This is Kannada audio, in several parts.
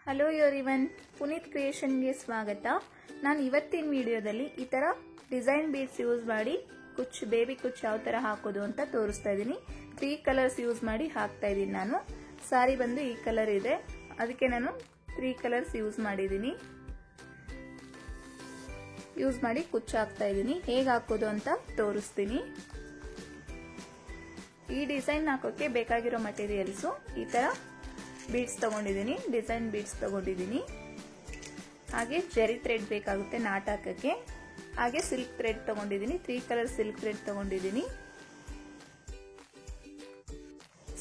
ಹಲೋ ಎವ್ರಿವನ್, ಪುನೀತ್ ಕ್ರಿಯೇಷನ್ಗೆ ಸ್ವಾಗತ. ನಾನು ಇವತ್ತಿನ ವಿಡಿಯೋದಲ್ಲಿ ಈ ತರ ಡಿಸೈನ್ ಬೀಡ್ಸ್ ಯೂಸ್ ಮಾಡಿ ಬೇಬಿ ಕುಚ್ ಯಾವ ತರ ಹಾಕೋದು ಅಂತ ತೋರಿಸ್ತಾ ಇದ್ದೀನಿ. 3 ಕಲರ್ಸ್ ಯೂಸ್ ಮಾಡಿ ಹಾಕ್ತಾ ಇದ್ದೀನಿ. ನಾನು ಸಾರಿ ಬಂದು ಈ ಕಲರ್ ಇದೆ, ಅದಕ್ಕೆ ನಾನು 3 ಕಲರ್ಸ್ ಯೂಸ್ ಮಾಡಿದ್ದೀನಿ. ಯೂಸ್ ಮಾಡಿ ಕುಚ್ ಹಾಕ್ತಾ ಇದ್ದೀನಿ. ಹೇಗೆ ಹಾಕೋದು ಅಂತ ತೋರಿಸ್ತೀನಿ. ಈ ಡಿಸೈನ್ ಹಾಕೋಕೆ ಬೇಕಾಗಿರೋ ಮಟೀರಿಯಲ್ಸ್ ಈ ತರ ಬೀಡ್ಸ್ ತಗೊಂಡಿದ್ದೀನಿ, ಡಿಸೈನ್ ಬೀಡ್ಸ್ ತಗೊಂಡಿದ್ದೀನಿ. ಹಾಗೆ ಜೆರಿ ಥ್ರೆಡ್ ಬೇಕಾಗುತ್ತೆ ನಾಟ್ ಹಾಕಕ್ಕೆ. ಹಾಗೆ ಸಿಲ್ಕ್ ಥ್ರೆಡ್ ತಗೊಂಡಿದ್ದೀನಿ, 3 ಕಲರ್ ಸಿಲ್ಕ್ ಥ್ರೆಡ್ ತಗೊಂಡಿದ್ದೀನಿ.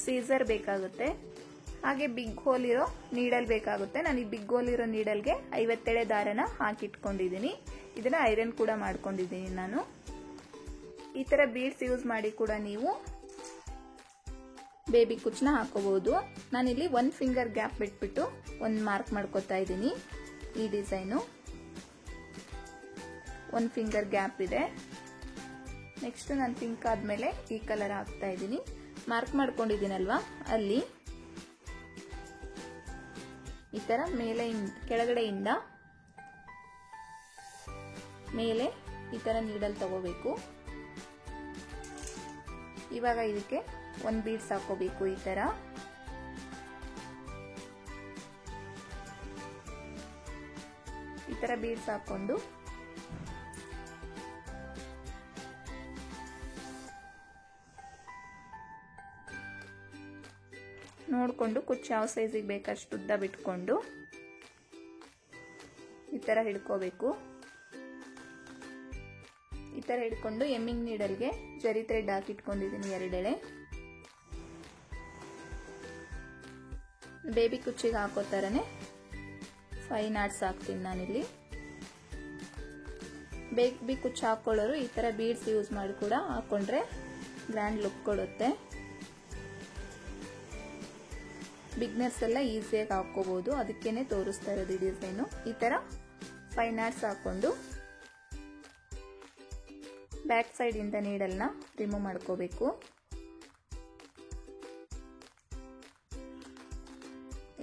ಸೀಸರ್ ಬೇಕಾಗುತ್ತೆ. ಹಾಗೆ ಬಿಗ್ ಹೋಲ್ ಇರೋ ನೀಡಲ್ ಬೇಕಾಗುತ್ತೆ. ನಾನು ಈ ಬಿಗ್ ಹೋಲ್ ಇರೋ ನೀಡಲ್ಗೆ 50 ಎಳೆ ದಾರನ ಹಾಕಿಟ್ಕೊಂಡಿದ್ದೀನಿ. ಇದನ್ನ ಐರನ್ ಕೂಡ ಮಾಡ್ಕೊಂಡಿದ್ದೀನಿ ನಾನು. ಈ ತರ ಬೀಡ್ಸ್ ಯೂಸ್ ಮಾಡಿ ಕೂಡ ನೀವು ಬೇಬಿ ಕುಚ್ನ ಹಾಕೋಬಹುದು. ನಾನಿಲ್ಲಿ 1 ಫಿಂಗರ್ ಗ್ಯಾಪ್ ಬಿಟ್ಬಿಟ್ಟು ಒಂದು ಮಾರ್ಕ್ ಮಾಡ್ಕೋತಾ ಇದ್ದೀನಿ. ಈ ಡಿಸೈನು 1 ಫಿಂಗರ್ ಗ್ಯಾಪ್ ಇದೆ. ನೆಕ್ಸ್ಟ್ ನಾನು ಪಿಂಕ್ ಆದ್ಮೇಲೆ ಈ ಕಲರ್ ಹಾಕ್ತಾ ಇದ್ದೀನಿ. ಮಾರ್ಕ್ ಮಾಡ್ಕೊಂಡಿದ್ದೀನಲ್ವಾ, ಅಲ್ಲಿ ಈ ತರ ಕೆಳಗಡೆಯಿಂದ ಮೇಲೆ ಈ ತರ ನೀಡಲ್ ತಗೋಬೇಕು. ಇವಾಗ ಇದಕ್ಕೆ 1 ಬೀಡ್ಸ್ ಹಾಕೋಬೇಕು. ಈ ತರ ಬೀಡ್ಸ್ ಹಾಕೊಂಡು ನೋಡ್ಕೊಂಡು ಕುಚ್ಚು ಯಾವ ಸೈಜಿಗೆ ಬೇಕಷ್ಟು ಉದ್ದ ಬಿಟ್ಕೊಂಡು ಈ ತರ ಹಿಡ್ಕೋಬೇಕು. ಈ ತರ ಹಿಡ್ಕೊಂಡು ಎಮ್ಮಿಂಗ್ ನೀಡಲ್ಗೆ ಜರಿ ಥ್ರೆಡ್ ಹಾಕಿಟ್ಕೊಂಡಿದ್ದೀನಿ 2 ಎಳೆ. ಬೇಬಿ ಕುಚ್ಚಿಗೆ ಹಾಕೋ ತರನೇ 5 ನಾಟ್ಸ್ ಹಾಕ್ತೀನಿ ನಾನಿಲ್ಲಿ. ಬೇಬಿ ಕುಚ್ಚು ಹಾಕೊಳ್ಳೋರು ಈ ತರ ಬೀಡ್ಸ್ ಯೂಸ್ ಮಾಡಿ ಕೂಡ ಹಾಕೊಂಡ್ರೆ ಗ್ರ್ಯಾಂಡ್ ಲುಕ್ ಕೊಡುತ್ತೆ. ಬಿಗ್ನರ್ಸ್ ಎಲ್ಲ ಈಸಿಯಾಗಿ ಹಾಕೋಬಹುದು, ಅದಕ್ಕೇನೆ ತೋರಿಸ್ತಾ ಇರೋದು ಡಿಸೈನು. ಈ ತರ 5 ನಾಟ್ಸ್ ಹಾಕೊಂಡು ಬ್ಯಾಕ್ ಸೈಡ್ ಇಂದ ನೀಡಲ್ನ ರಿಮೂವ್ ಮಾಡ್ಕೋಬೇಕು.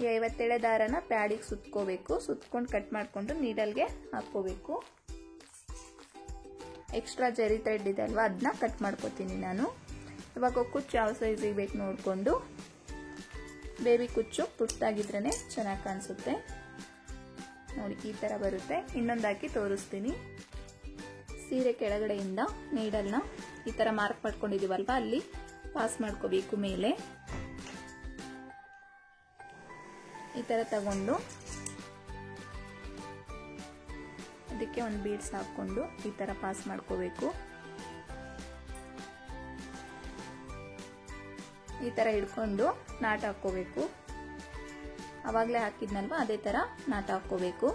ಈ 50 ಎಳೆ ದಾರನ ಪ್ಯಾಡಿಗೆ ಸುತ್ಕೋಬೇಕು. ಸುತ್ಕೊಂಡು ಕಟ್ ಮಾಡ್ಕೊಂಡು ನೀಡಲ್ಗೆ ಹಾಕೋಬೇಕು. ಎಕ್ಸ್ಟ್ರಾ ಜರಿ ಥ್ರೆಡ್ ಇದೆ ಅಲ್ವಾ, ಅದನ್ನ ಕಟ್ ಮಾಡ್ಕೋತೀನಿ ನಾನು. ಇವಾಗ ಕುಚ್ಚು ಯಾವ ಸೈಜಿಗೆ ಬೇಕು ನೋಡ್ಕೊಂಡು, ಬೇಬಿ ಕುಚ್ಚು ಪುಟ್ಟಾಗಿದ್ರೇನೆ ಚೆನ್ನಾಗಿ ಕಾಣಿಸುತ್ತೆ. ನೋಡಿ ಈ ತರ ಬರುತ್ತೆ. ಇನ್ನೊಂದು ಹಾಕಿ ತೋರಿಸ್ತೀನಿ. ಸೀರೆ ಕೆಳಗಡೆಯಿಂದ ನೀಡಲ್ನ ಈ ತರ ಮಾರ್ಕ್ ಮಾಡ್ಕೊಂಡಿದೀವಲ್ವಾ, ಅಲ್ಲಿ ಪಾಸ್ ಮಾಡ್ಕೋಬೇಕು ಮೇಲೆ. ಈ ತರ ತಗೊಂಡು ಅದಕ್ಕೆ 1 ಬೀಡ್ಸ್ ಹಾಕೊಂಡು ಈ ತರ ಪಾಸ್ ಮಾಡ್ಕೋಬೇಕು. ಈ ತರ ಹಿಡ್ಕೊಂಡು ನಾಟ್ ಹಾಕೋಬೇಕು. ಅವಾಗಲೇ ಹಾಕಿದ್ನಲ್ವಾ, ಅದೇ ತರ ನಾಟ್ ಹಾಕೋಬೇಕು.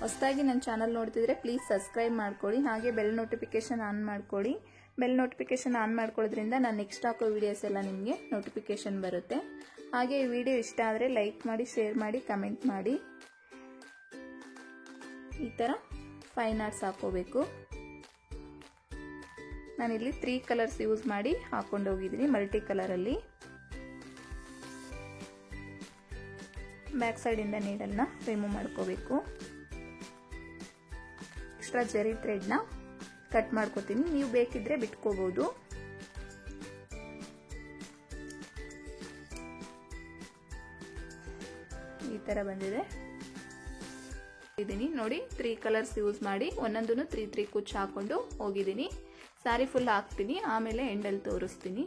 ಹೊಸದಾಗಿ ನನ್ನ ಚಾನಲ್ ನೋಡ್ತಿದ್ರೆ ಪ್ಲೀಸ್ ಸಬ್ಸ್ಕ್ರೈಬ್ ಮಾಡ್ಕೊಳ್ಳಿ. ಹಾಗೆ ಬೆಲ್ ನೋಟಿಫಿಕೇಶನ್ ಆನ್ ಮಾಡ್ಕೊಳ್ಳಿ. ಬೆಲ್ ನೋಟಿಫಿಕೇಶನ್ ಆನ್ ಮಾಡ್ಕೊಳ್ಳೋದ್ರಿಂದ ನಾನು ನೆಕ್ಸ್ಟ್ ಹಾಕೋ ವಿಡಿಯೋಸ್ ಎಲ್ಲ ನಿಮಗೆ ನೋಟಿಫಿಕೇಶನ್ ಬರುತ್ತೆ. ಹಾಗೆ ಈ ವಿಡಿಯೋ ಇಷ್ಟ ಆದರೆ ಲೈಕ್ ಮಾಡಿ, ಶೇರ್ ಮಾಡಿ, ಕಮೆಂಟ್ ಮಾಡಿ. ಈ ತರ 5 ನಾಟ್ಸ್ ಹಾಕೋಬೇಕು. ನಾನಿಲ್ಲಿ 3 ಕಲರ್ಸ್ ಯೂಸ್ ಮಾಡಿ ಹಾಕೊಂಡು ಹೋಗಿದ್ದೀನಿ, ಮಲ್ಟಿ ಕಲರ್ ಅಲ್ಲಿ. ಬ್ಯಾಕ್ ಸೈಡ್ ಇಂದ ನೀಡಲ್ನ ರಿಮೂವ್ ಮಾಡ್ಕೋಬೇಕು. ಎಕ್ಸ್ಟ್ರಾ ಜರಿ ಥ್ರೆಡ್ ನ ಕಟ್ ಮಾಡ್ಕೋತೀನಿ. ನೀವು ಬೇಕಿದ್ರೆ ಬಿಟ್ಕೋಬಹುದು. ಈ ತರ ಬಂದಿದೆ. ನೋಡಿ 3 ಕಲರ್ಸ್ ಯೂಸ್ ಮಾಡಿ ಒಂದೊಂದನ್ನು 3 ಕುಚ್ಚು ಹಾಕೊಂಡು ಹೋಗಿದ್ದೀನಿ. ಸಾರಿ ಫುಲ್ ಹಾಕ್ತೀನಿ, ಆಮೇಲೆ ಎಂಡಲ್ಲಿ ತೋರಿಸ್ತೀನಿ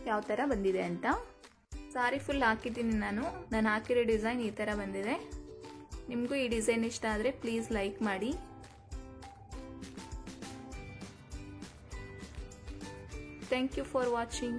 ಯಾವ ತರ ಬಂದಿದೆ ಅಂತ. ಸಾರಿ ಫುಲ್ ಹಾಕಿದ್ದೀನಿ ನಾನು ಹಾಕಿರೋ ಡಿಸೈನ್ ಈ ತರ ಬಂದಿದೆ. ನಿಮಗೂ ಈ ಡಿಸೈನ್ ಇಷ್ಟ ಆದರೆ ಪ್ಲೀಸ್ ಲೈಕ್ ಮಾಡಿ. Thank you for watching.